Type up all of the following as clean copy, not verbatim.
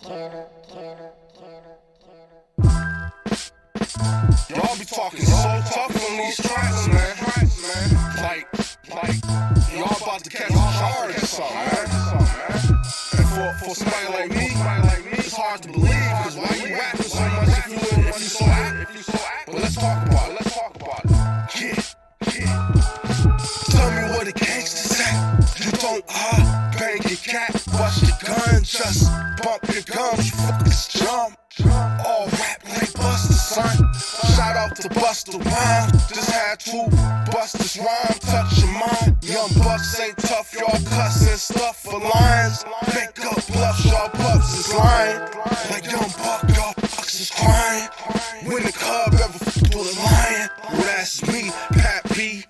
Y'all be talking so tough on these tracks, man. Like, y'all about to catch a charge or something, man. And for somebody like me, it's hard to believe, because why you rapping so much if you so active? But let's talk about it. Yeah. Tell me what the gangsters at. You don't bang your cat, bust your gun, just bump your gums, you fuckers jump. All rap like Buster, son. Shout out to Buster Rhymes. Just had to bust this rhyme, touch your mind. Young bucks ain't tough, y'all cussing stuff for lines. Make up bluffs, y'all pups is lying. Like young buck, y'all bucks is crying. When the cub ever f***ed with a lion? Well, that's me, Pat B.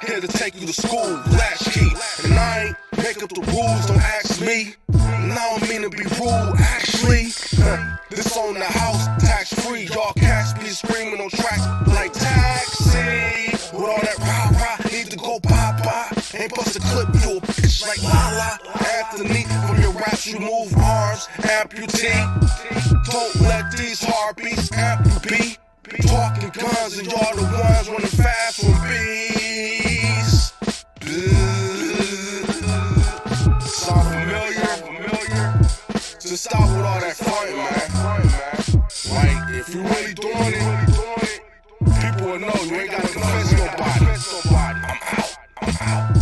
Here to take you to school, latchkey. And I ain't make up the rules, don't ask me. And I don't mean to be rude, actually. This on the house, tax free. Y'all cats be screaming on tracks like taxi. With all that rah-rah, need to go bye-bye. Ain't bust a clip, you a bitch like Lala. Anthony, from your raps you move arms, amputee. Don't let these heartbeats amputee. Talking guns and y'all the ones running fast from bees. Sound familiar? Just stop with all that front, man. Like, if you really doing it, people will know. You ain't gotta convince nobody. I'm out.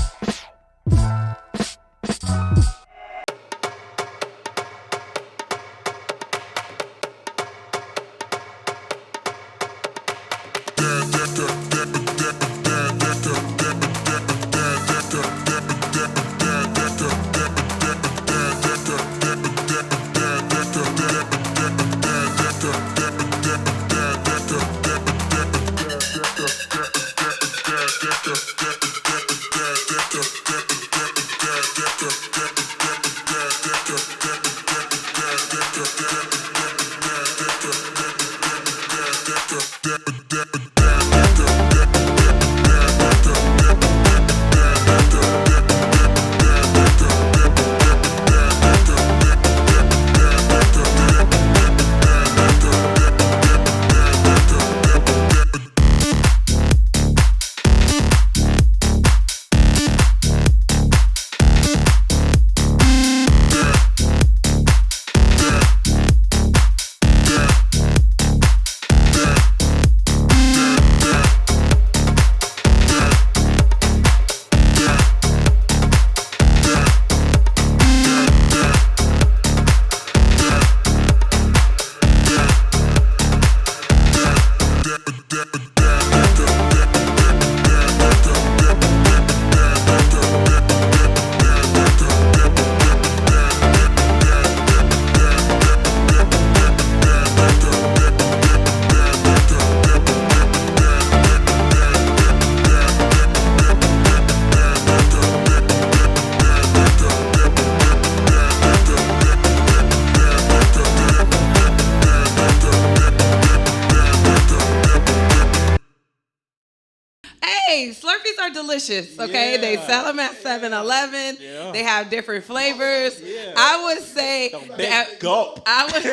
Slurpees are delicious, okay? Yeah. They sell them at 7-Eleven. Yeah. They have different flavors. Yeah. I would say the big gulp. I would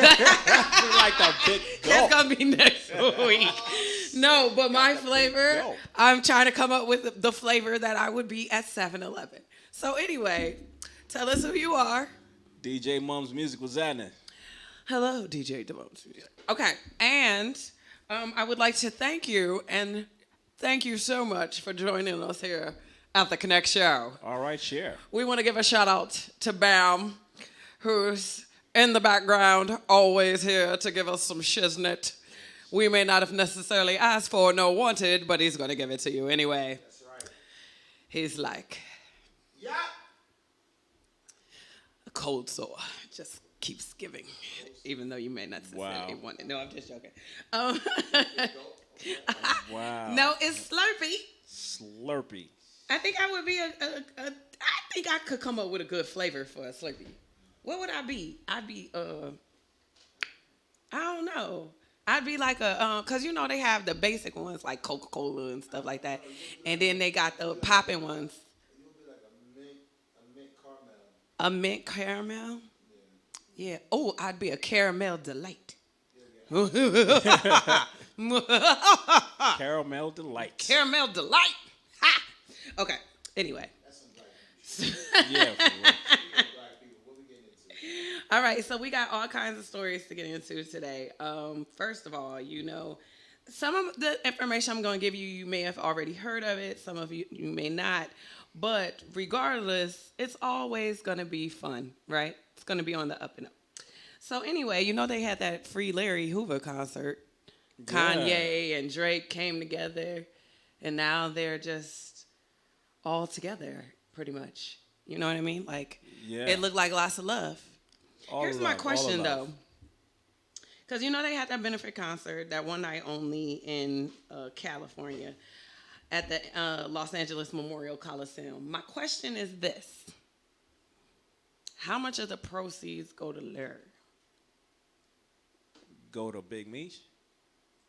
like the big gulp. That's gonna be next week. No, but my flavor, I'm trying to come up with the flavor that I would be at 7-Eleven. So anyway, tell us who you are. DJ Mum's Music was that it? Hello, DJ Mum's Music. Okay, and I would like to thank you and thank you so much for joining us here at the Konnect Show. All right, share. We want to give a shout out to Bam, who's in the background, always here to give us some shiznit. We may not have necessarily asked for nor wanted, but he's going to give it to you anyway. That's right. He's like, yeah, a cold sore. Just keeps giving, even though you may not necessarily want it. No, I'm just joking. Wow. No, it's Slurpee. Slurpee. I think I would be I think I could come up with a good flavor for a Slurpee. What would I be? I'd be I don't know. I'd be like cause you know they have the basic ones like Coca-Cola and stuff like that, and then they got the popping ones. You would be like a mint caramel. A mint caramel. Yeah. Oh, I'd be a caramel delight. Caramel delights. Caramel delight. Ha! Okay. Anyway. Yeah, for real. All right. So we got all kinds of stories to get into today. First of all, some of the information I'm going to give you, you may have already heard of it. Some of you may not. But regardless, it's always going to be fun, right? It's going to be on the up and up. So anyway, they had that free Larry Hoover concert. Yeah. Kanye and Drake came together, and now they're just all together, pretty much. You know what I mean? Like, Yeah. It looked like lots of love. Here's my question, though. Love. Because, they had that benefit concert, that one night only in California at the Los Angeles Memorial Coliseum. My question is this. How much of the proceeds go to Larry? Go to Big Meech?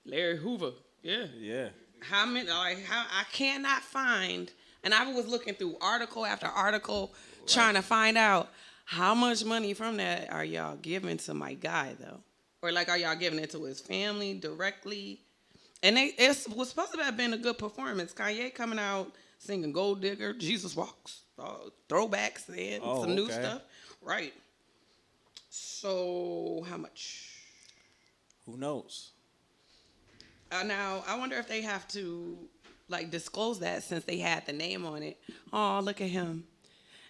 Larry Hoover, yeah. Yeah. How many? I cannot find, and I was looking through article after article, trying to find out how much money from that are y'all giving to my guy, though, or like are y'all giving it to his family directly? And it was supposed to have been a good performance. Kanye coming out singing "Gold Digger," "Jesus Walks," throwbacks, and some new stuff, right? So how much? Who knows? Now, I wonder if they have to, disclose that since they had the name on it. Oh, look at him.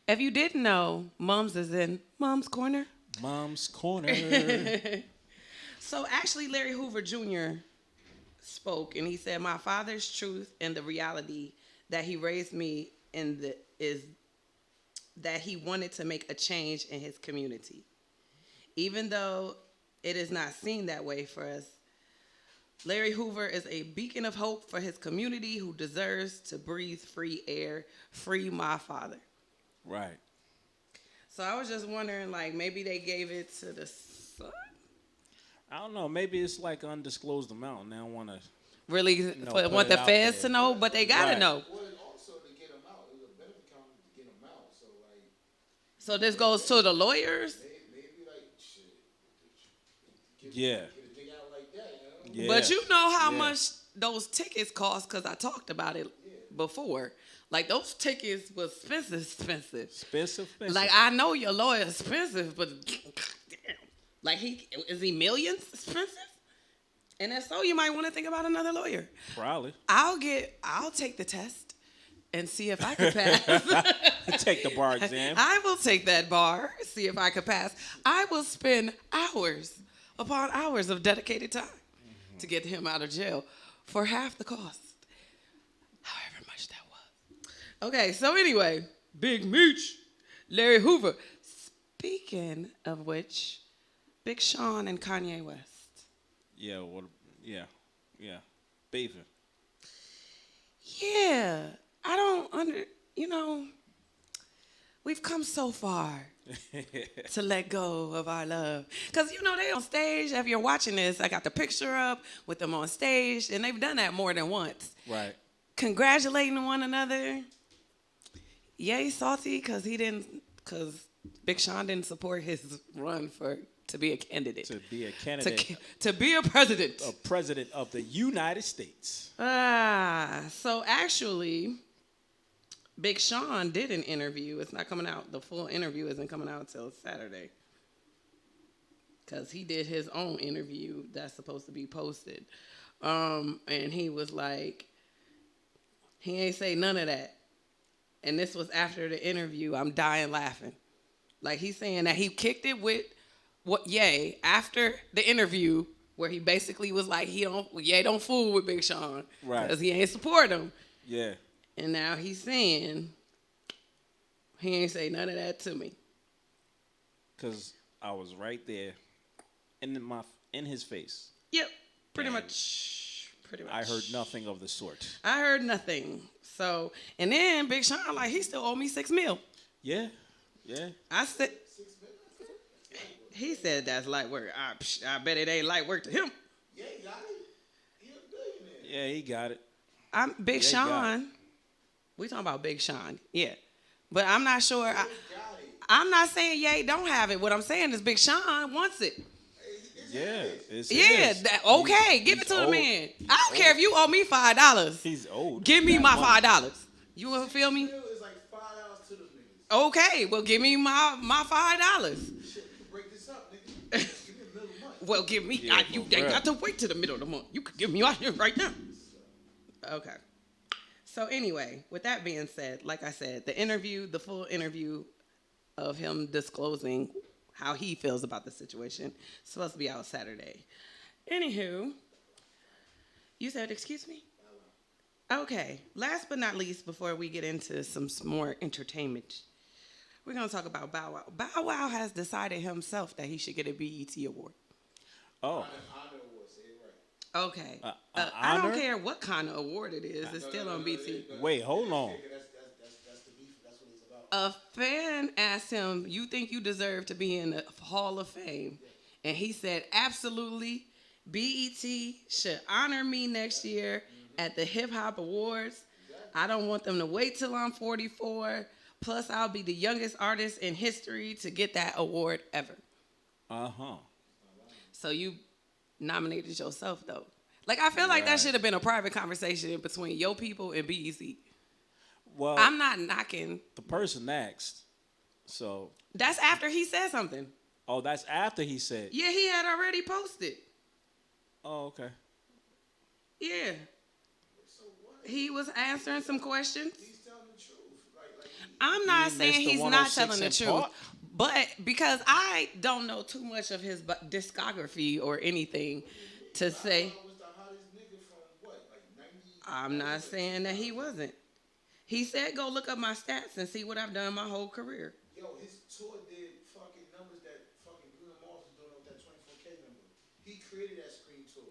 If you didn't know, Mums is in Mom's Corner. Mom's Corner. So, actually, Larry Hoover Jr. spoke, and he said, "My father's truth and the reality that he raised me in is that he wanted to make a change in his community. Even though it is not seen that way for us, Larry Hoover is a beacon of hope for his community who deserves to breathe free air. Free my father." Right. So I was just wondering, maybe they gave it to the son? I don't know. Maybe it's like undisclosed amount, and they don't want to Really put want it the out feds there. to know, but they got to Right. know. Well, and also to get them out, it was a benefit account to get them out. So So this goes to the lawyers? maybe shit. Yeah. Get a thing out like that, you know? Yeah. But you know how Yeah. much those tickets cost, because I talked about it before. Those tickets was expensive. Expensive. I know your lawyer expensive, but damn. Is he millions expensive? And if so, you might want to think about another lawyer. Probably. I'll take the test and see if I can pass. Take the bar exam. I will take that bar, see if I can pass. I will spend hours upon hours of dedicated time to get him out of jail for half the cost. However much that was. Okay, so anyway, Big Meech, Larry Hoover. Speaking of which, Big Sean and Kanye West. Yeah. Yeah. Beefing. Yeah, I don't we've come so far to let go of our love. Because, they on stage. If you're watching this, I got the picture up with them on stage, and they've done that more than once. Right. Congratulating one another. Yay, salty, because Big Sean didn't support his run to be a candidate. To be a candidate. To be a president. A president of the United States. So actually, Big Sean did an interview. It's not coming out. The full interview isn't coming out until Saturday. Because he did his own interview that's supposed to be posted. And he was like, he ain't say none of that. And this was after the interview. I'm dying laughing. He's saying that he kicked it with Ye after the interview, where he basically was like, Ye don't fool with Big Sean. Right. Because he ain't support him. Yeah. And now he's saying he ain't say none of that to me. Because I was right there in his face. Yep, pretty And much. I heard nothing of the sort. I heard nothing. So, and then Big Sean, he still owe me $6 million. Yeah. Yeah. I said, he said that's light work. I bet it ain't light work to him. Yeah, he got it. He a billionaire. Yeah, he got it. I'm Big Yeah, he got Sean. We talking about Big Sean, yeah. But I'm not sure. I'm not saying Ye don't have it. What I'm saying is Big Sean wants it. Yeah, it's Yeah, his. okay, give He's it to the old. man. I don't care if you owe me $5. He's old. Give me Got my money. $5. You feel me? It's like $5 to them niggas. Okay, well give me my $5. Shit, you can break this up, nigga. Give me a middle of the month. Well, give me. Yeah, You for ain't real. got to wait till the middle of the month. You could give me out here right now. Okay. So anyway, with that being said, like I said, the full interview of him disclosing how he feels about the situation is supposed to be out Saturday. Anywho, you said, excuse me? Okay. Last but not least, before we get into some more entertainment, we're going to talk about Bow Wow. Bow Wow has decided himself that he should get a BET award. Oh, Honor award, say it right. Okay. I don't honor? care what kind of award it is. It's still on BT. Wait, hold on. That's the beef. That's what it's about. A fan asked him, "You think you deserve to be in the Hall of Fame?" And he said, "Absolutely. BET should honor me next year at the Hip Hop Awards. I don't want them to wait till I'm 44. Plus, I'll be the youngest artist in history to get that award ever." Uh-huh. So you nominated yourself, though. Like, I feel like that Right. should have been a private conversation between your people and BET. Well, I'm not knocking. the person asked. So, That's after he said something. oh, that's after he said. Yeah, he had already posted. Oh, okay. Yeah. He was answering some questions. He's telling the truth. Like I'm not mean saying Mr. he's not 106 telling the and truth. Park? But because I don't know too much of his discography or anything to say, was the hottest nigga from what? Like 90? I'm not saying that he wasn't. He said, go look up my stats and see what I've done my whole career. Yo, his tour did fucking numbers that fucking Bruno Mars was doing with that 24K number. He created that Scream tour.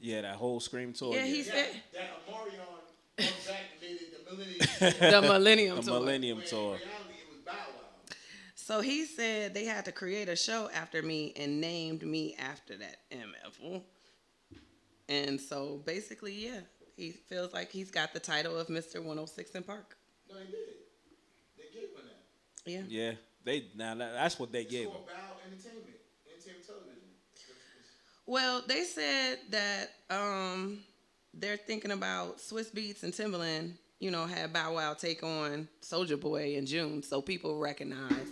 Yeah, that whole Scream tour. Yeah, he said That Amarion comes back and made it the Millennium. the Millennium the Tour. Millennium When Tour. in reality, it was Bow Wow. So he said they had to create a show after me and named me after that MF. And so basically, yeah, he feels like he's got the title of Mr. 106 in Park. No, they did. They gave him that. Yeah. Yeah, that's what they It's gave him. called Bow Entertainment. Entertainment Television. Well, they said that they're thinking about Swiss Beats and Timbaland, had Bow Wow take on Soulja Boy in June, so people recognize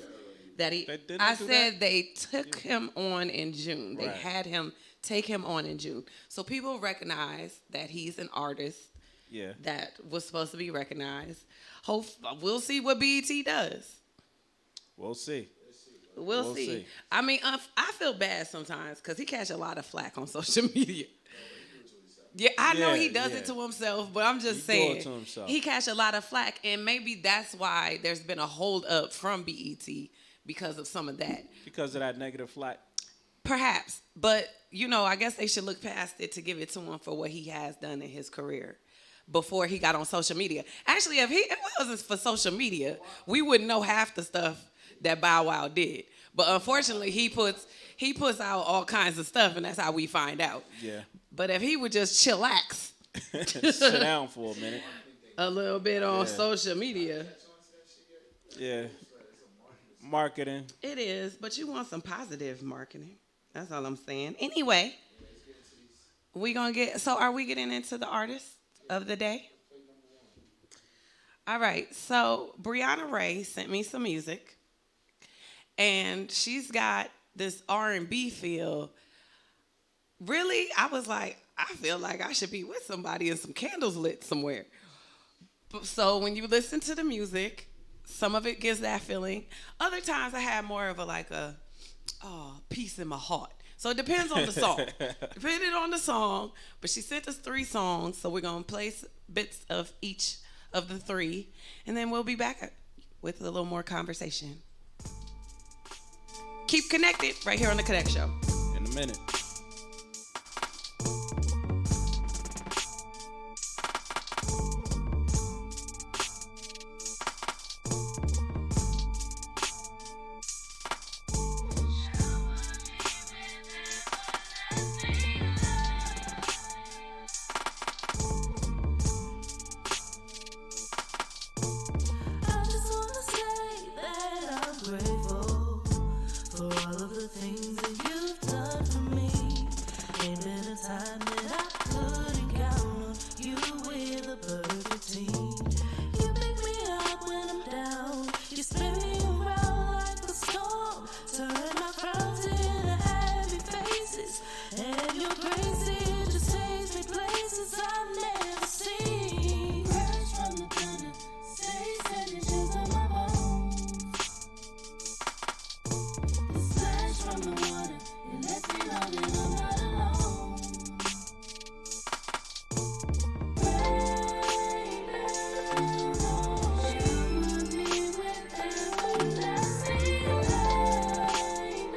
that he. Didn't they I do said that? they took him on in June. They Right. had him take him on in June, so people recognize that he's an artist Yeah. that was supposed to be recognized. We'll see what BET does. We'll see. We'll see. I mean, I feel bad sometimes because he catch a lot of flack on social media. Yeah, I know he does it to himself, but I'm just He do saying it to himself. he catch a lot of flack, and maybe that's why there's been a hold up from BET because of some of that. Because of that negative flack. Perhaps, but I guess they should look past it to give it to him for what he has done in his career before he got on social media. Actually, if it wasn't for social media, we wouldn't know half the stuff that Bow Wow did. But unfortunately, he puts out all kinds of stuff, and that's how we find out. Yeah. But if he would just chillax Sit down for a minute. a little bit on social media, Yeah. Marketing. it is. But you want some positive marketing. That's all I'm saying. Anyway, are we getting into the artist of the day? All right. So Brianna Ray sent me some music, and she's got this R&B feel. Really, I was like, I feel like I should be with somebody and some candles lit somewhere. So when you listen to the music, some of it gives that feeling. Other times I have more of a peace in my heart. So it depends on the song. Depending on the song. But she sent us 3 songs, so we're going to play bits of each of the 3. And then we'll be back with a little more conversation. Keep connected right here on the Konnect Show. In a minute. I just wanna say that I'm time that I couldn't count on you with a perfect team. You pick me up when I'm down. You spin me around like a storm. Turn my frowns into happy faces. And your grace, it just takes me places I've never seen. Fresh from the thunder, stays and the shoes on my bones. The splash from the water, it lets me know that I'm not alone. Shoot me with everlasting light.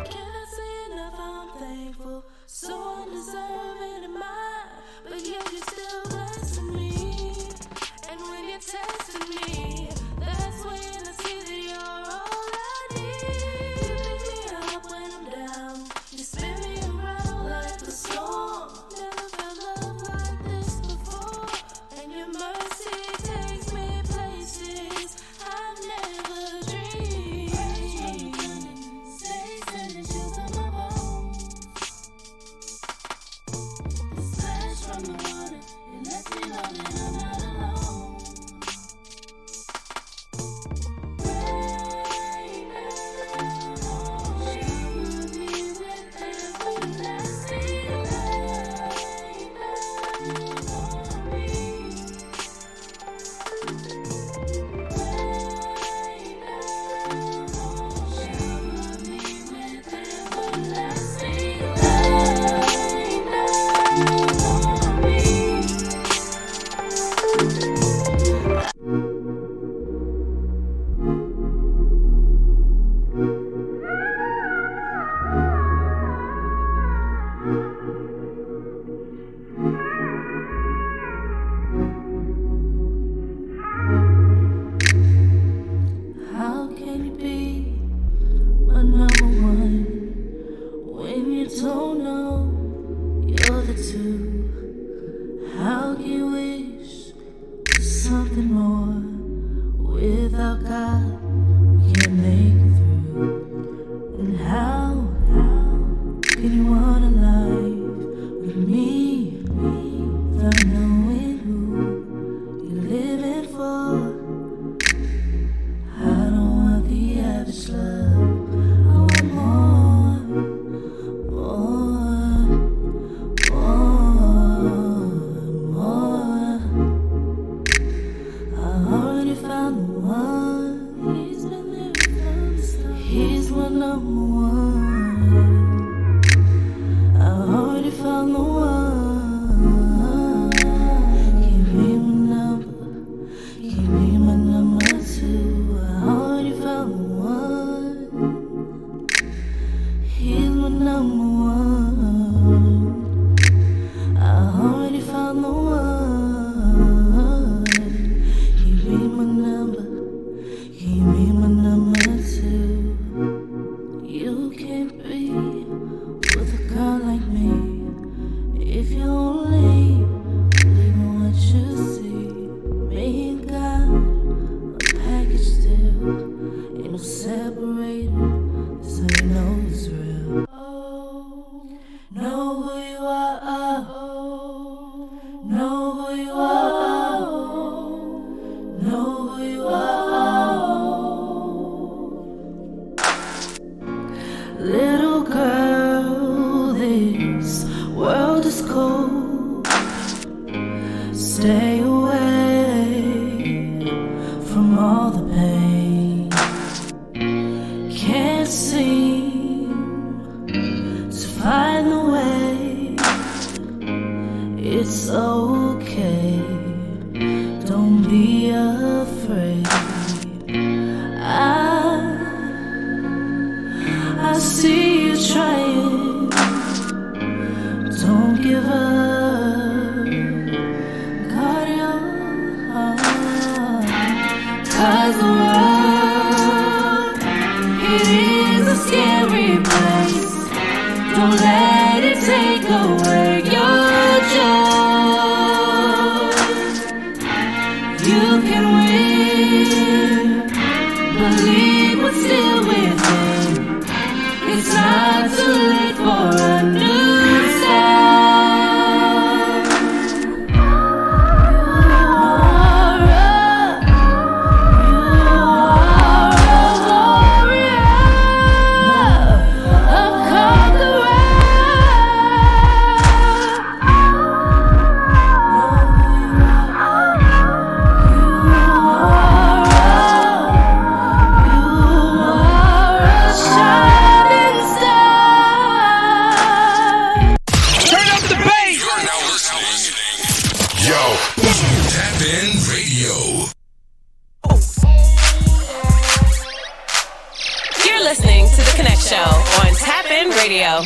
Cannot say enough, I'm thankful. So undeserving am I, but yet you're still blessing me. And when you're testing me, that's when I see that you're all I need. You pick me up when I'm down. You spin me around like a storm. Never felt love like this before. And your mercy takes me places I've never dreamed. Stays and the shoes on my bones. The splash from the water, it lets me know that I'm not alone. Shoot me with everlasting How can you be my number one when you don't know you're the two? How can you wish for something more? Without God, we can't make it through. And how can you want a life with me without knowing who you're living for? I don't want the average love. I want more. I already found the one. He's been there from the start. He's my number one. I already found the one. Give me my number. Give me my number two. I already found the one. He's my number one. I already found the one. Give me my number. Give me my number two. You can't be with a girl like me if you only believe in what you see. Me and God, a package deal. Ain't no separating. This how you know it's real. Oh, know who you are. Oh, know who you are. Oh, know who you are. Oh. Little girl, this world is cold. Stay away from all the pain. Can't seem to find the way. It's okay, don't be afraid. I see you trying. Don't give up. Guard your heart. 'Cause the world, it is a scary place. Don't let it take away your joy. You can win. Believe what's still within. It's not too late for a new start. You are a warrior, a conqueror. TapN Radio. You're listening to The Konnect Show on TapN Radio.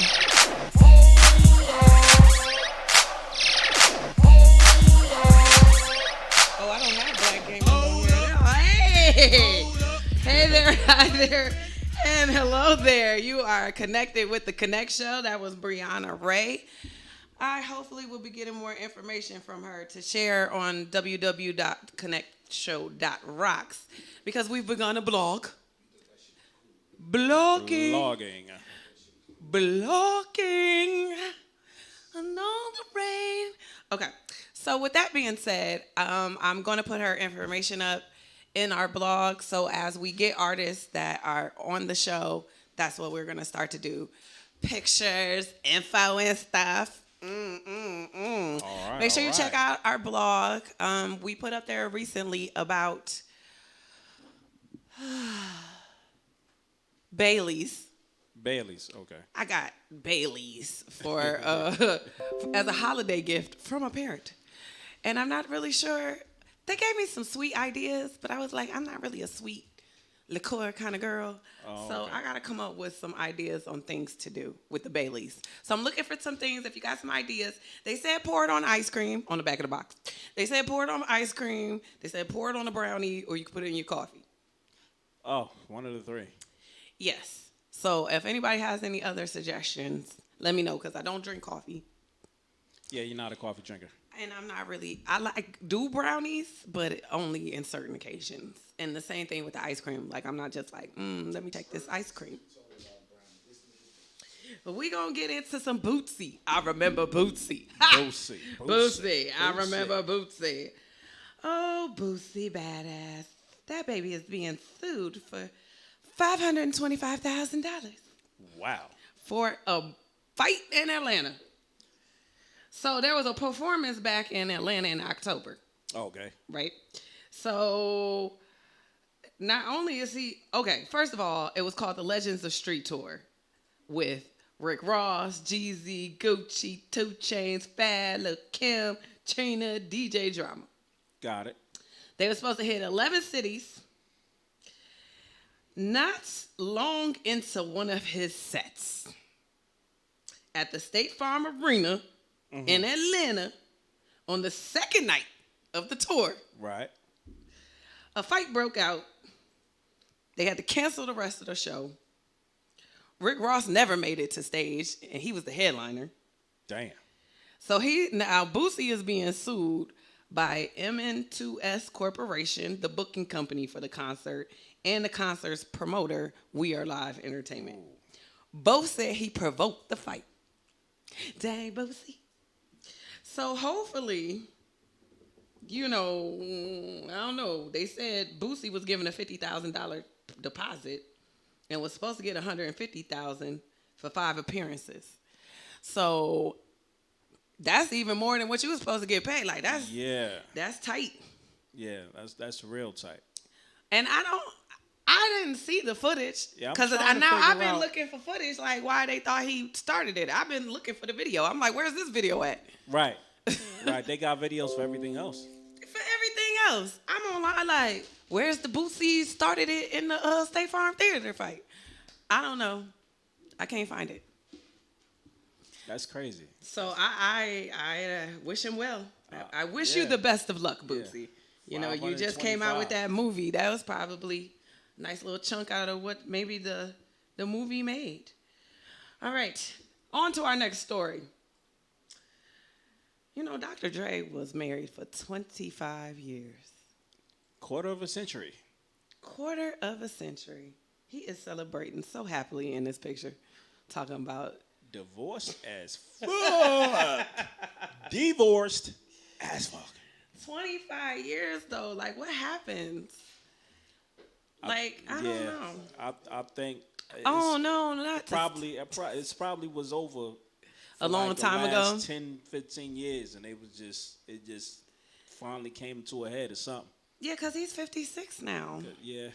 Oh, I don't have Black Game on here. Hey! Hey there, hi there, and hello there. You are connected with The Konnect Show. That was Brianna Ray. I hopefully will be getting more information from her to share on www.connectshow.rocks because we've begun a blog. Blogging. Another rain. Okay. So with that being said, I'm going to put her information up in our blog. So as we get artists that are on the show, that's what we're going to start to do. Pictures, info, and stuff. All right, make sure you check out our blog. We put up there recently about Bailey's. Okay. I got Bailey's for as a holiday gift from a parent, and I'm not really sure. They gave me some sweet ideas, but I was like, I'm not really a sweet liqueur kind of girl. So I got to come up with some ideas on things to do with the Baileys. So I'm looking for some things. If you got some ideas, they said pour it on ice cream on the back of the box. They said pour it on ice cream. They said pour it on a brownie, or you can put it in your coffee. Oh, one of the three. Yes. So if anybody has any other suggestions, let me know, because I don't drink coffee. Yeah, you're not a coffee drinker. And I'm not really, I do brownies, but only in certain occasions. And the same thing with the ice cream. Like, I'm not just like, let me take this ice cream. But we gonna get into some Bootsy. I remember Bootsy. Bootsy. I remember Bootsy. Oh, Bootsy badass. That baby is being sued for $525,000. Wow. For a fight in Atlanta. So there was a performance back in Atlanta in October. Okay. Right? So not only is he, okay, first of all, it was called the Legends of Street Tour with Rick Ross, Jeezy, Gucci, 2 Chainz, Fad, Lil' Kim, Trina, DJ Drama. Got it. They were supposed to hit 11 cities. Not long into one of his sets at the State Farm Arena in Atlanta on the second night of the tour. Right. A fight broke out. They had to cancel the rest of the show. Rick Ross never made it to stage, and he was the headliner. Damn. So now Bootsy is being sued by MN2S Corporation, the booking company for the concert, and the concert's promoter, We Are Live Entertainment. Both said he provoked the fight. Dang, Bootsy. So hopefully, I don't know. They said Bootsy was given a $50,000 deposit and was supposed to get $150,000 for 5 appearances. So that's even more than what you were supposed to get paid. Like that's tight. Yeah, that's real tight. And I didn't see the footage because Yeah, now I've been looking for footage like why they thought he started it. I've been looking for the video. I'm like, where's this video at? Right. Right. They got videos for everything else. For everything else, I'm online like, where's the Bootsy started it in the State Farm Theater fight? I don't know. I can't find it. That's crazy. So I wish him well. I wish you the best of luck, Bootsy. Yeah. You just came out with that movie. That was probably a nice little chunk out of what maybe the movie made. All right. On to our next story. You know, Dr. Dre was married for 25 years. Quarter of a century. Quarter of a century. He is celebrating so happily in this picture, talking about Divorced as fuck. Divorced as fuck. 25 years though. Like, what happens? Like, I don't know. I think. Oh no, not It's probably was over a long time ago. 10, 15 years, and it just finally came to a head or something. Yeah, because he's 56 now. Yeah.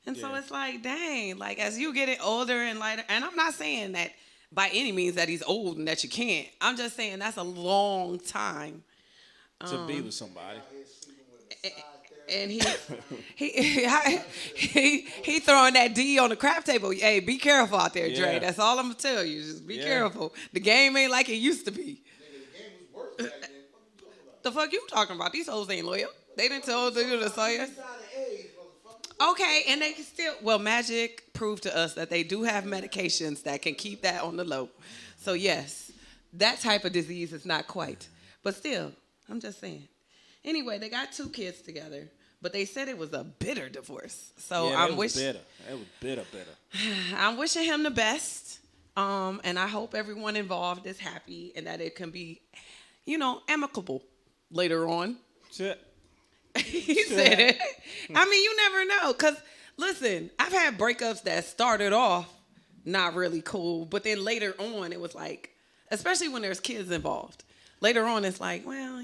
And so Yeah. it's like, dang, like as you get older and lighter, and I'm not saying that by any means that he's old and that you can't. I'm just saying that's a long time To be with somebody. and he throwing that D on the crap table. Hey, be careful out there, Dre. Yeah. That's all I'm gonna tell you. Just be Yeah. careful. The game ain't like it used to be. Nigga, the game was worse back then. What you talking about? The fuck you talking about? These hoes ain't loyal. They didn't tell you to say us. You died of AIDS, motherfucker. Okay, and they can still. Well, Magic proved to us that they do have medications that can keep that on the low. So yes, that type of disease is not quite. But still, I'm just saying. Anyway, they got 2 kids together, but they said it was a bitter divorce. So Yeah, I'm it was wishing. bitter. It was bitter. I'm wishing him the best. And I hope everyone involved is happy and that it can be, amicable later on. Shit. He said it. I mean, you never know. Because, listen, I've had breakups that started off not really cool, but then later on it was like, especially when there's kids involved. Later on it's like, well,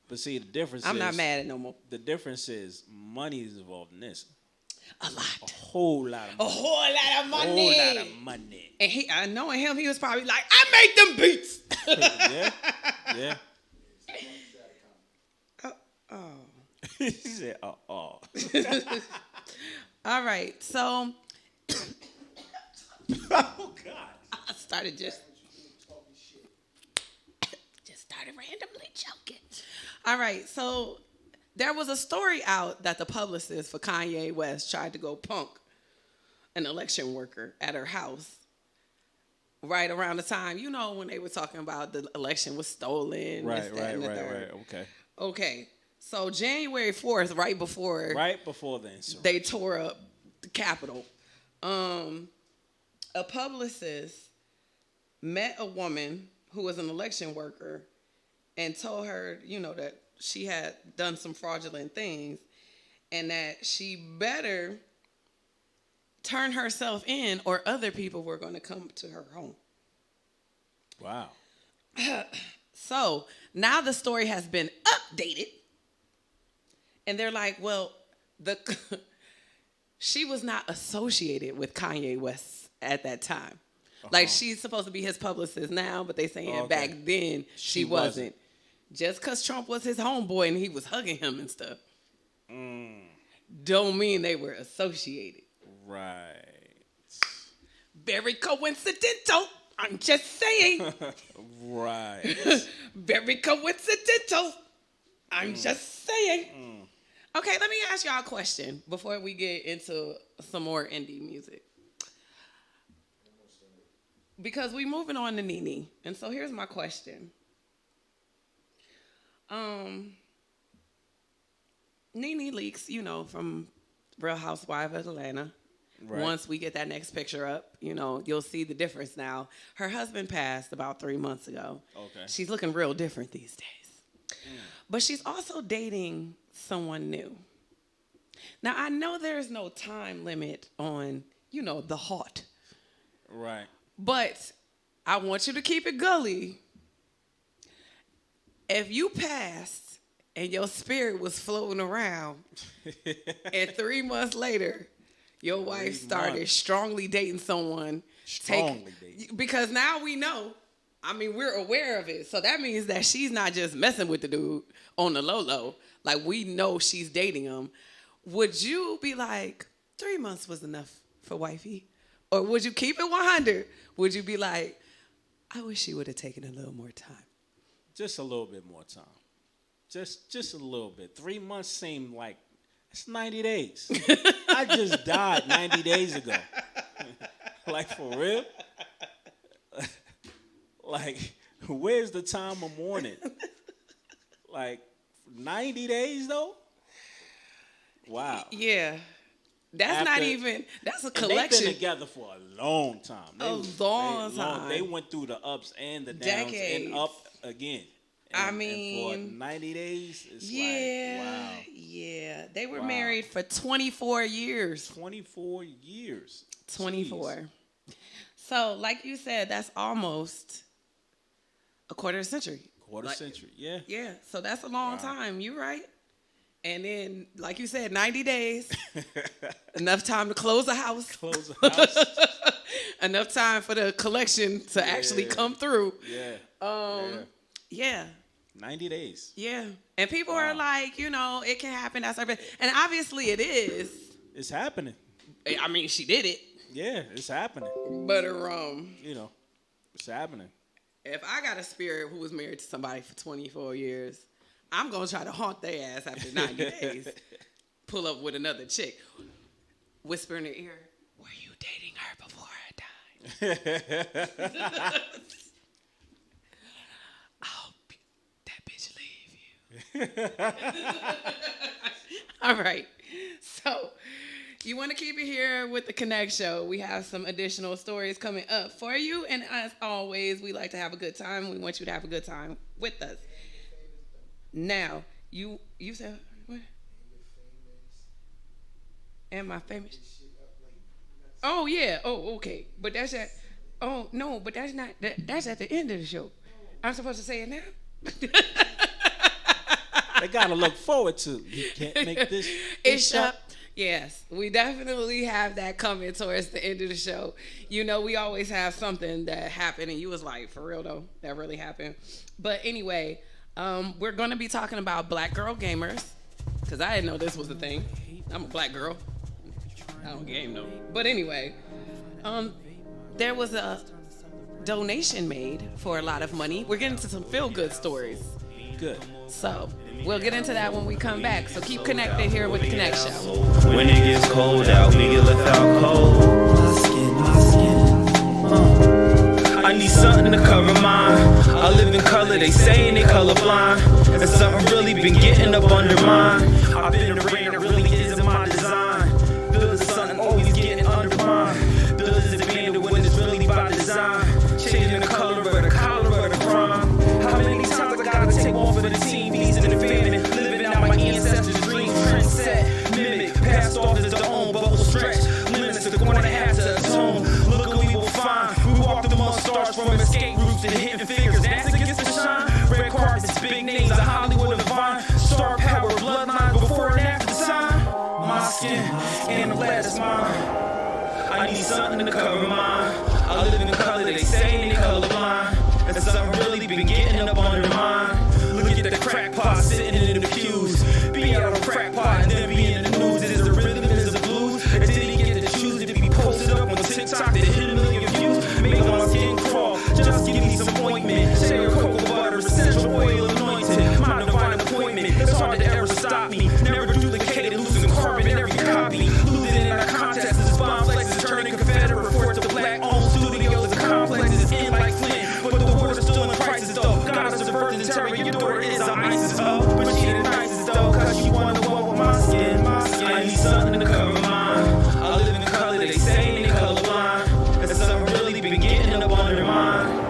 But see, the difference I'm is... not mad at no more. The difference is money is involved in this. A lot. A whole lot of A money. whole lot of A money. whole lot of money. And knowing him, he was probably like, I made them beats. Yeah. He said, All right, so Oh, God. I started just started randomly joking. All right, so there was a story out that the publicist for Kanye West tried to go punk an election worker at her house right around the time, when they were talking about the election was stolen. Right. Okay. Okay, so January 4th, right before The insurrection. they tore up the Capitol, a publicist met a woman who was an election worker and told her, that she had done some fraudulent things and that she better turn herself in or other people were going to come to her home. Wow. So now the story has been updated. And they're like, well, she was not associated with Kanye West at that time. Like, she's supposed to be his publicist now, but they saying back then she wasn't. Just because Trump was his homeboy and he was hugging him and stuff, don't mean they were associated. Right. Very coincidental. I'm just saying. Right. Very coincidental. I'm just saying. Okay, let me ask y'all a question before we get into some more indie music. Because we're moving on to Nene. And so here's my question. Nene leaks, from Real Housewives of Atlanta. Right. Once we get that next picture up, you'll see the difference now. Her husband passed about 3 months ago. Okay. She's looking real different these days. But she's also dating someone new. Now, I know there's no time limit on, the hot. Right. But I want you to keep it gully. If you passed and your spirit was floating around, and 3 months later, your wife started strongly dating someone. Strongly dating. Because now we know. I mean, we're aware of it. So that means that she's not just messing with the dude on the low. Like, we know she's dating him. Would you be like, 3 months was enough for wifey? Or would you keep it 100? Would you be like, I wish she would have taken a little more time? Just a little bit more time. Just a little bit. 3 months seemed like it's 90 days. I just died 90 days ago. Like, for real? Like, where's the time of mourning? Like, 90 days though? Wow. Yeah. That's not even, that's a And collection. they've been together for a long time. Long time. They went through the ups and the downs Decades. and up again. And for 90 days, it's like, wow. Yeah. They were married for 24 years. 24 years. 24. Jeez. So, like you said, that's almost a quarter century. Century, yeah. Yeah, so that's a long time. You right. And then, like you said, 90 days. Enough time to close the house. Close the house. Enough time for the collection to actually come through. Yeah. Yeah. 90 days. Yeah. And people are like, you know, it can happen. That's everything. And obviously it is. It's happening. I mean, she did it. Yeah, it's happening. But you know, it's happening. if I got a spirit who was married to somebody for 24 years, I'm going to try to haunt their ass after 90 days. Pull up with another chick. Whisper in their ear, were you dating her before I died? I hope that bitch leave you. All right. So, you want to keep it here with the Konnect Show. We have some additional stories coming up for you. And as always, we like to have a good time. We want you to have a good time with us. Now, you said, what? And my famous. Oh, yeah. Oh, okay. But that's at, oh, no, but that's not, that's at the end of the show. I'm supposed to say it now? They got to look forward to. You can't make this. It's up. Yes, we definitely have that coming towards the end of the show. You know, we always have something that happened, and you was like, for real, though, that really happened. But anyway, we're going to be talking about black girl gamers, because I didn't know this was a thing. I'm a black girl. I don't game, though. But anyway, there was a donation made for a lot of money. We're getting to some feel-good stories. Good. So, we'll get into that when we come back. So keep connected here with the Konnect Show. When it gets cold out, we get left out cold. My skin. I need something to cover mine. I live in color, they saying they colorblind. And something really been getting up under mine. I've been in the rain, it really isn't my design. Bills is something always getting undermined. Bills is abandoned when it's really by design. Changing the color of the collar of the crime. How many times I gotta take one for the team? These in the family, living out my ancestors' dreams. Trend set, mimic, passed off as the own, but will stretch. Limits are going to have to atone. Look what we will find. We walk the mud stars from escape routes and hidden figures. That's against the shine. Red carpets, big names of Hollywood and Vine. Star power, bloodline before and after the sign. My skin, and the last mine. I need something to cover mine. I live in the color, they say they colorblind. And something really been getting up under mine. Look at the crack pot sitting in the pews. Be out on crack pot and then be in the news. Is the rhythm, is the blues? Or did he get to choose to be posted up on TikTok to hit 1 million views? Make my skin crawl, just give me some ointment. Share cocoa butter, essential oil anointed. My divine appointment, it's hard to ever stop me. Never duplicated, losing carbon every copy. Losing in our contest, this bomb flexes turning Confederate fort to black owned studios and complexes in like Flint. But the war is still in crisis though. Gotta subvert the terror, your daughter is an ISIS hoe. But she the nicest though, cause she wanna walk with my skin. I need something to cover mine. I live in the color, they say they colorblind. And something really been getting up under mine.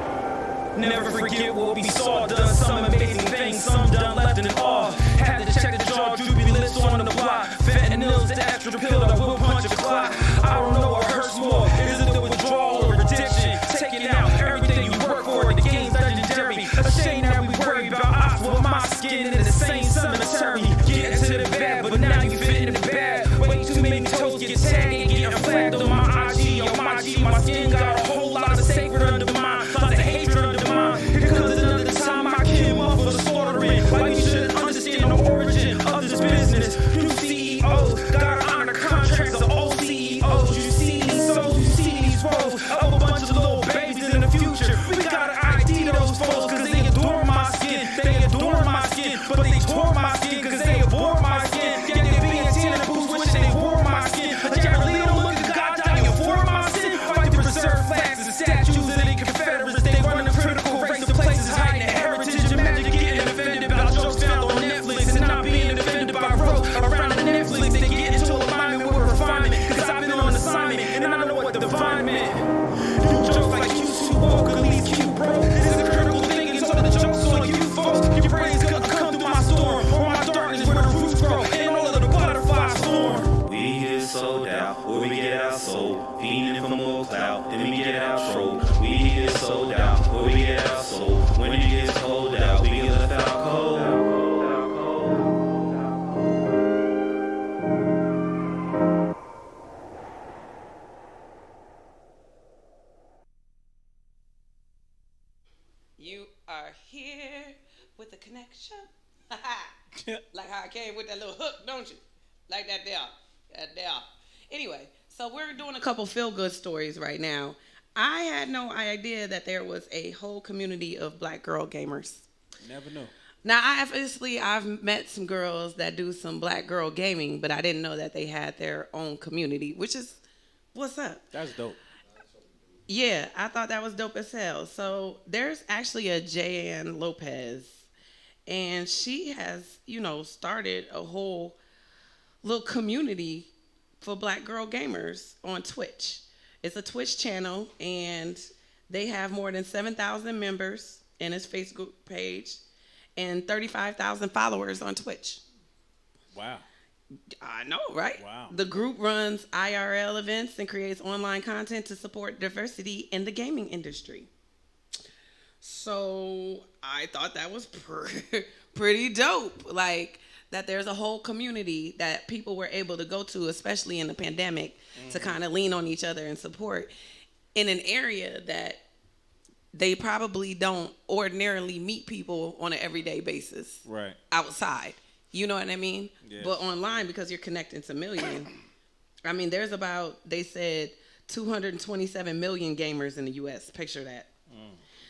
Never forget what we saw, done some amazing things, some done left in awe. Had to check the jaw, droopy lips on the block. Fentanyl's the extra pill that will punch a clock. I don't know what hurts more, is it the withdrawal or addiction? Taking out everything you work for, the game's legendary. A shame that we worry about ops with my skin in the same cemetery. Getting to the bad, but now you fit in the bad. Way too many toes get tagged and getting flagged on my IG. On my G, my skin got a whole lot of sacred under mine. Lots of hatred under mine. Here comes another time I came up for the slaughtering. Like you should understand the origin of this business. New CEOs, gotta honor contracts of old CEOs. You see these souls, you see these foes of a bunch of little babies in the future. We gotta ID those foes, cause they adore my skin. They adore my skin, but they tore my skin, cause they abhor my skin. Yeah, they be in tennis boots, wish they wore my skin. I really don't look at God dying for my sin. Fight to preserve flags and statues that they confess. sold out. Where we get out sold. When it gets cold out, we get left out cold. You are here with the Konnect Show. Like how I came with that little hook, don't you? Like that there. That there. Anyway, so we're doing a couple feel-good stories right now. I had no idea that there was a whole community of black girl gamers. Never knew. Now, I've met some girls that do some black girl gaming, but I didn't know that they had their own community, which is, what's up? That's dope. Yeah, I thought that was dope as hell. So there's actually a Jan Lopez, and she has, started a whole little community for black girl gamers on Twitch. It's a Twitch channel, and they have more than 7,000 members in its Facebook page and 35,000 followers on Twitch. Wow. I know, right? Wow. The group runs IRL events and creates online content to support diversity in the gaming industry. So I thought that was pretty dope. Like, that there's a whole community that people were able to go to, especially in the pandemic, to kind of lean on each other and support in an area that they probably don't ordinarily meet people on an everyday basis. Right. Outside. You know what I mean? Yes. But online, because you're connecting to millions. I mean, there's about, they said, 227 million gamers in the U.S. Picture that.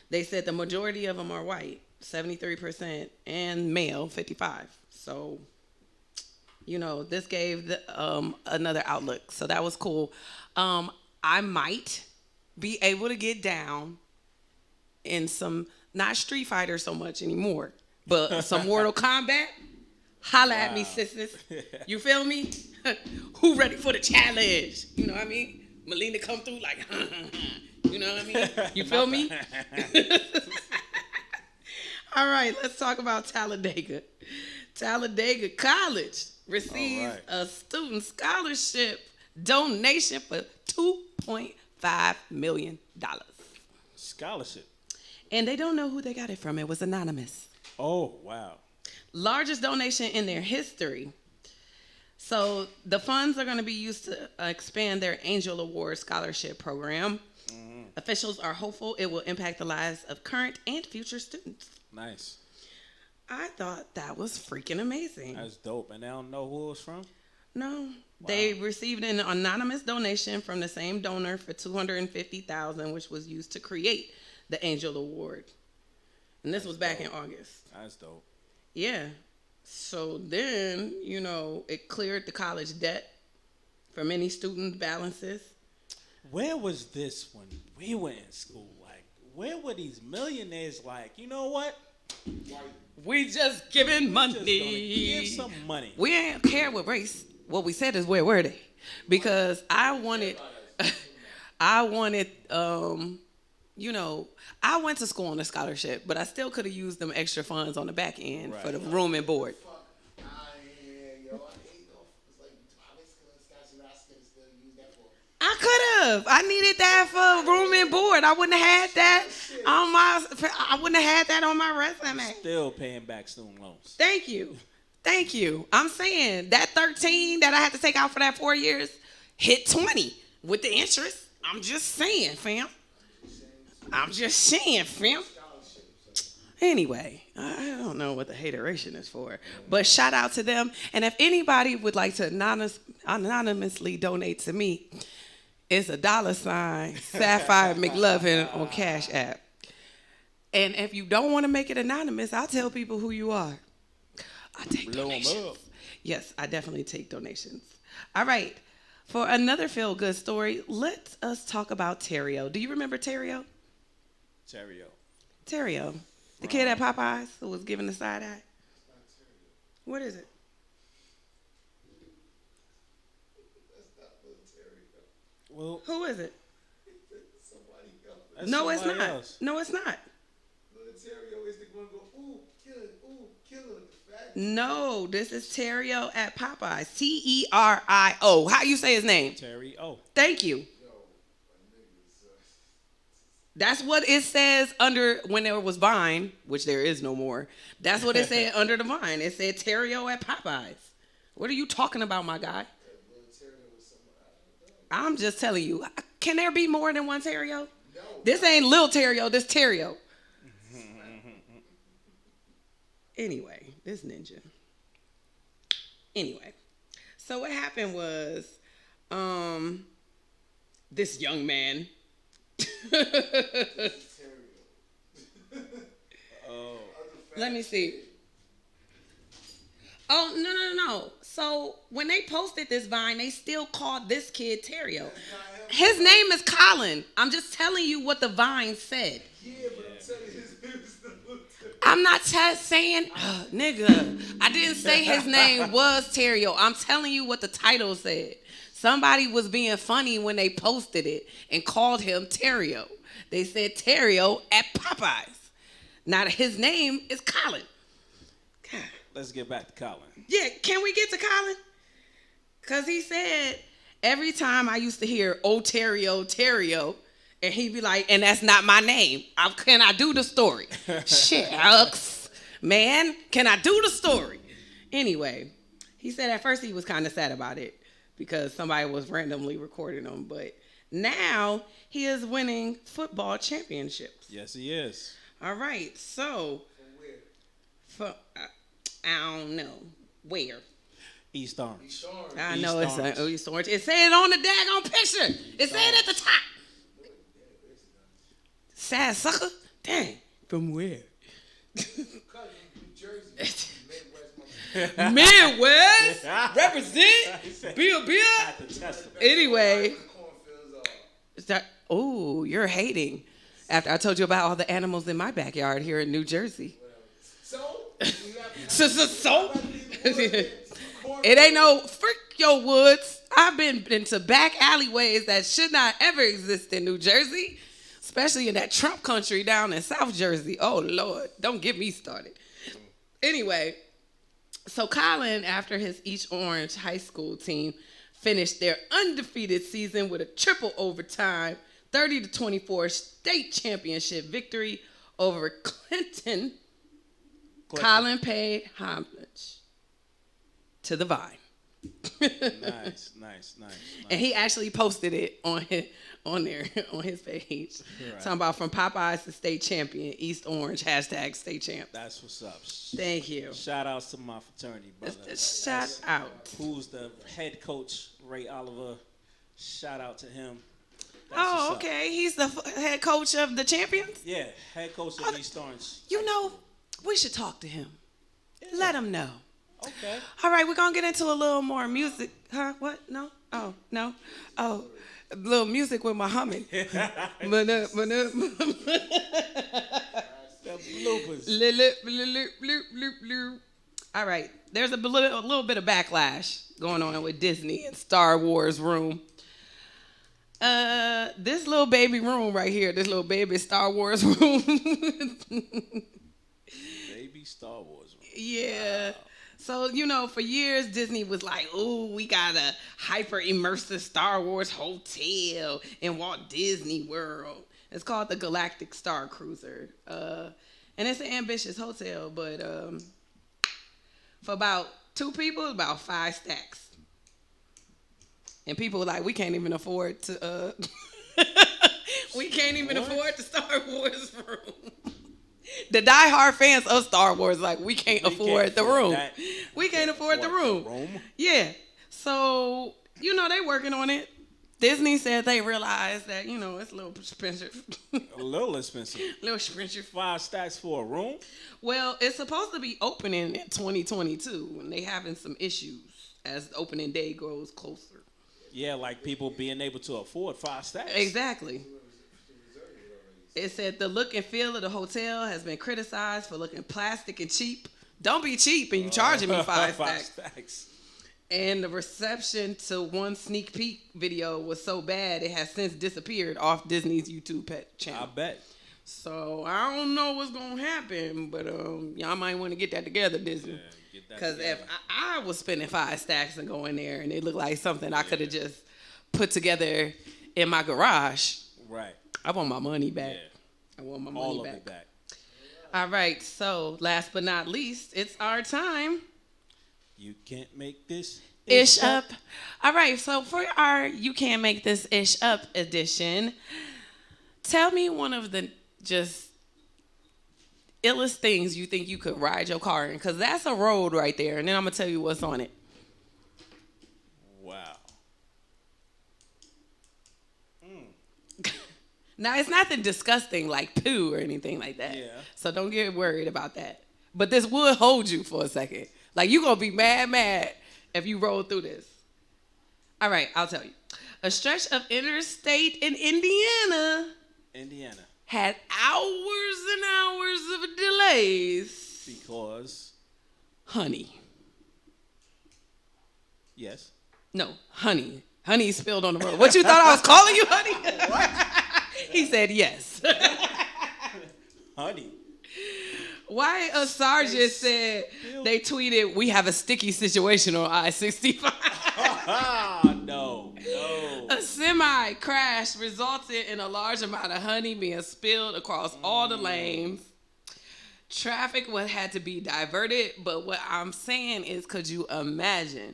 They said the majority of them are white, 73%, and male, 55. So, this gave another outlook. So that was cool. I might be able to get down in some, not Street Fighter so much anymore, but some Mortal Kombat. Holla at me, sisters. You feel me? Who ready for the challenge? You know what I mean? Melina come through like, you know what I mean? You feel me? All right, let's talk about Talladega. Talladega College receives a student scholarship donation for $2.5 million. Scholarship. And they don't know who they got it from. It was anonymous. Oh, wow. Largest donation in their history. So the funds are going to be used to expand their Angel Award scholarship program. Officials are hopeful it will impact the lives of current and future students. Nice. I thought that was freaking amazing. That's dope. And they don't know who it was from? No. Wow. They received an anonymous donation from the same donor for $250,000, which was used to create the Angel Award. And this was back in August. That's dope. Yeah. So then, it cleared the college debt for many student balances. Where was this when we were in school? Like, where were these millionaires like, you know what? We just giving money. Just gonna give some money. We ain't care what race. What we said is where were they? Because I wanted, I went to school on a scholarship, but I still could have used them extra funds on the back end for the room and board. I could have. I needed that for room and board. I wouldn't have had that on my resume. Still paying back student loans. Thank you. I'm saying that 13 that I had to take out for that 4 years hit 20 with the interest. I'm just saying, fam. Anyway, I don't know what the hateration is for, but shout out to them. And if anybody would like to anonymously donate to me, it's $, Sapphire McLovin on Cash App. And if you don't want to make it anonymous, I'll tell people who you are. I take donations. Yes, I definitely take donations. All right. For another feel-good story, let us talk about Terio. Do you remember Terio? Terio. The kid at Popeyes who was giving the side eye? What is it? Well, who is it? Somebody else. No, it's somebody not. else. No, it's not. Terio is the one go, ooh, kill him. No, this is Terio at Popeyes. Terio. How you say his name? Terio. Thank you. That's what it says under when there was Vine, which there is no more. That's what it said under the Vine. It said Terio at Popeyes. What are you talking about, my guy? I'm just telling you. Can there be more than one Terio? No. This ain't Lil Terio. This Terio. Anyway, this ninja. Anyway, so what happened was, this young man. Let me see. Oh, no. So when they posted this Vine, they still called this kid Terio. His name is Colin. I'm just telling you what the Vine said. Yeah, but I'm telling you his name is I'm not saying, nigga, I didn't say his name was Terio. I'm telling you what the title said. Somebody was being funny when they posted it and called him Terio. They said Terio at Popeyes. Now his name is Colin. God. Let's get back to Colin. Yeah, can we get to Colin? Because he said, every time I used to hear, oh, Terio, and he'd be like, and that's not my name. Can I do the story? Shucks, man, can I do the story? Anyway, he said at first he was kind of sad about it because somebody was randomly recording him, but now he is winning football championships. Yes, he is. All right, so I don't know where. East Orange. I know it's East Orange. It said it on the daggone picture. It said at the top. Sad sucker. Dang. From where? Midwest. Represent. Bill. Anyway. Oh, you're hating. After I told you about all the animals in my backyard here in New Jersey. So? It ain't no frick your woods. I've been into back alleyways that should not ever exist in New Jersey, especially in that Trump country down in South Jersey. Oh, Lord, don't get me started. Anyway, so Colin, after his East Orange high school team finished their undefeated season with a triple overtime 30-24 state championship victory over Clinton. Colin paid homage to the Vine. Nice. And he actually posted it on his page. Right. Talking about from Popeyes to state champion, East Orange, hashtag state champ. That's what's up. Thank you. Shout outs to my fraternity brother. Shout out. Who's the head coach, Ray Oliver. Shout out to him. That's okay. He's the head coach of the champions? Yeah, head coach of East Orange. You know, we should talk to him. Yeah. Let him know. Okay. All right, we're going to get into a little more music. Huh? What? No? Oh, no? Oh, a little music with my humming. The bloopers. All right, there's a little bit of backlash going on with Disney and Star Wars room. This little baby room right here, this little baby Star Wars room. Baby Star Wars room. Yeah. Wow. So, for years, Disney was like, ooh, we got a hyper-immersive Star Wars hotel in Walt Disney World. It's called the Galactic Star Cruiser. And it's an ambitious hotel, but for about 2 people, it's about 5 stacks. And people were like, we can't even afford to, afford the Star Wars room. The diehard fans of Star Wars, like, we can't afford the room. We can't afford the room. Yeah. So, they working on it. Disney said they realized that, it's a little expensive. A little expensive. 5 stacks for a room? Well, it's supposed to be opening in 2022, and they having some issues as the opening day grows closer. Yeah, like people being able to afford 5 stacks. Exactly. It said the look and feel of the hotel has been criticized for looking plastic and cheap. Don't be cheap and you charging me 5 stacks. And the reception to one sneak peek video was so bad it has since disappeared off Disney's YouTube channel. I bet. So I don't know what's gonna happen, but y'all might want to get that together, Disney. Because if I was spending 5 stacks and going there and it looked like something I could have just put together in my garage. Right. I want my money back. Yeah. I want my money All back. of it back. All right, so last but not least, it's our time. You can't make this Ish up. All right, so for our You Can't Make This Ish Up edition, tell me one of the just illest things you think you could ride your car in, because that's a road right there, and then I'm going to tell you what's on it. Wow. Now, it's nothing disgusting like poo or anything like that. Yeah. So don't get worried about that. But this would hold you for a second. Like, you're going to be mad if you roll through this. All right, I'll tell you. A stretch of interstate in Indiana had hours and hours of delays. Because? Honey. Yes. No, honey. Honey spilled on the road. What, you thought I was calling you honey? What? He said yes. Honey. Why a sergeant said they tweeted, "We have a sticky situation on I-65." No. A semi crash resulted in a large amount of honey being spilled across all the lanes. Traffic had to be diverted, but what I'm saying is, could you imagine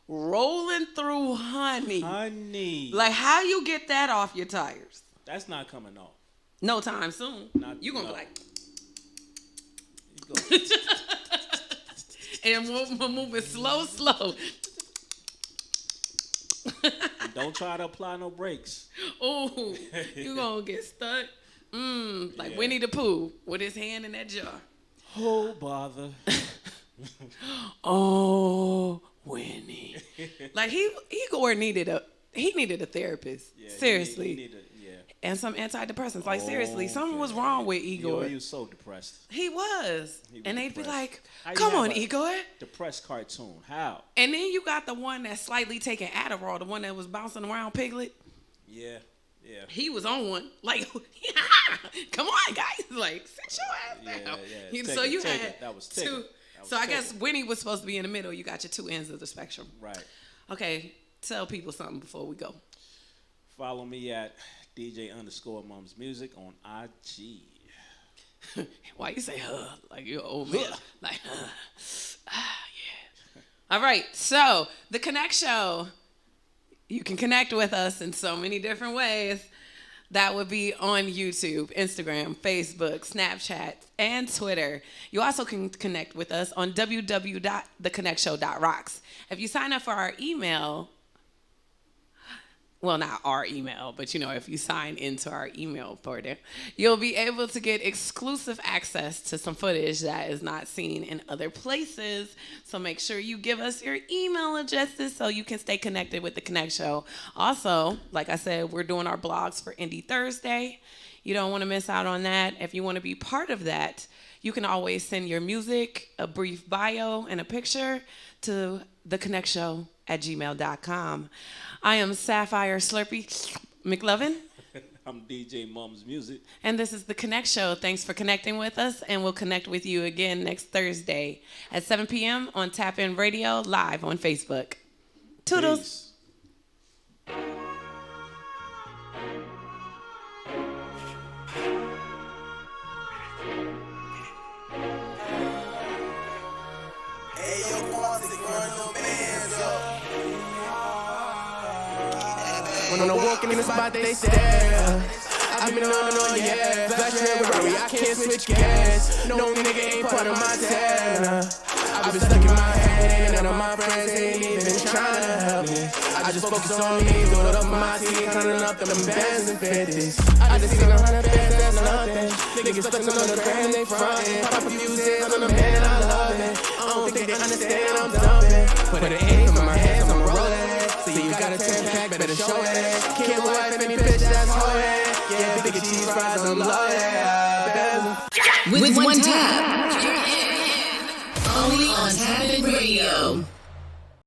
rolling through honey? Like, how you get that off your tires? That's not coming off. No time soon. You're going to be like... and we're moving slow. Don't try to apply no brakes. Oh, you're going to get stuck. Like Winnie the Pooh with his hand in that jar. Oh, bother. Oh, Winnie. Like, Igor needed a therapist. Yeah, seriously. he needed and some antidepressants. Like, seriously, something was wrong with Igor. He was so depressed. He was. And they'd depressed. be like, How come you on, have a Igor. Depressed cartoon. How? And then you got the one that's slightly taking Adderall, the one that was bouncing around Piglet. Yeah. He was on one. Like, come on, guys. Like, sit your ass down. Yeah. So you had that was two. So I guess Winnie was supposed to be in the middle. You got your two ends of the spectrum. Right. Okay, tell people something before we go. Follow me at DJ_Mums Music on IG. Why you say like you're old man? Like yeah. All right, so the Konnect Show. You can connect with us in so many different ways. That would be on YouTube, Instagram, Facebook, Snapchat, and Twitter. You also can connect with us on www.thekonnectshow.rocks. If you sign up for our email, well, not our email, but if you sign into our email portal, you'll be able to get exclusive access to some footage that is not seen in other places. So make sure you give us your email addresses so you can stay connected with the Konnect Show. Also, like I said, we're doing our blogs for Indie Thursday. You don't want to miss out on that. If you want to be part of that, you can always send your music, a brief bio, and a picture to thekonnectshow@gmail.com. I am Sapphire Slurpee McLovin. I'm DJ Mums Music. And this is The Konnect Show. Thanks for connecting with us, and we'll connect with you again next Thursday at 7 p.m. on TapN Radio, live on Facebook. Toodles. Peace. When I walk in the spot, they stare. I've been on, yeah. Flash red with Rory, I can't switch gas. No nigga ain't part of my town. I've been stuck in my head, and none of my friends ain't even trying to help me. I just focus on me, load up my team, counting up them bands and 50s. I just seen 100 bands, that's nothing. Niggas stuck on the grand, they frontin'. Pop a few cents on the man, I love it. I don't think they understand, I'm dumping. Put an aim in my hands, I'm rolling. So you got a 10-pack, better show it. Kill wife, any bitch that's holding. Yeah, bigger cheese fries, I'm loaded. With one tap. Only on TapN Radio.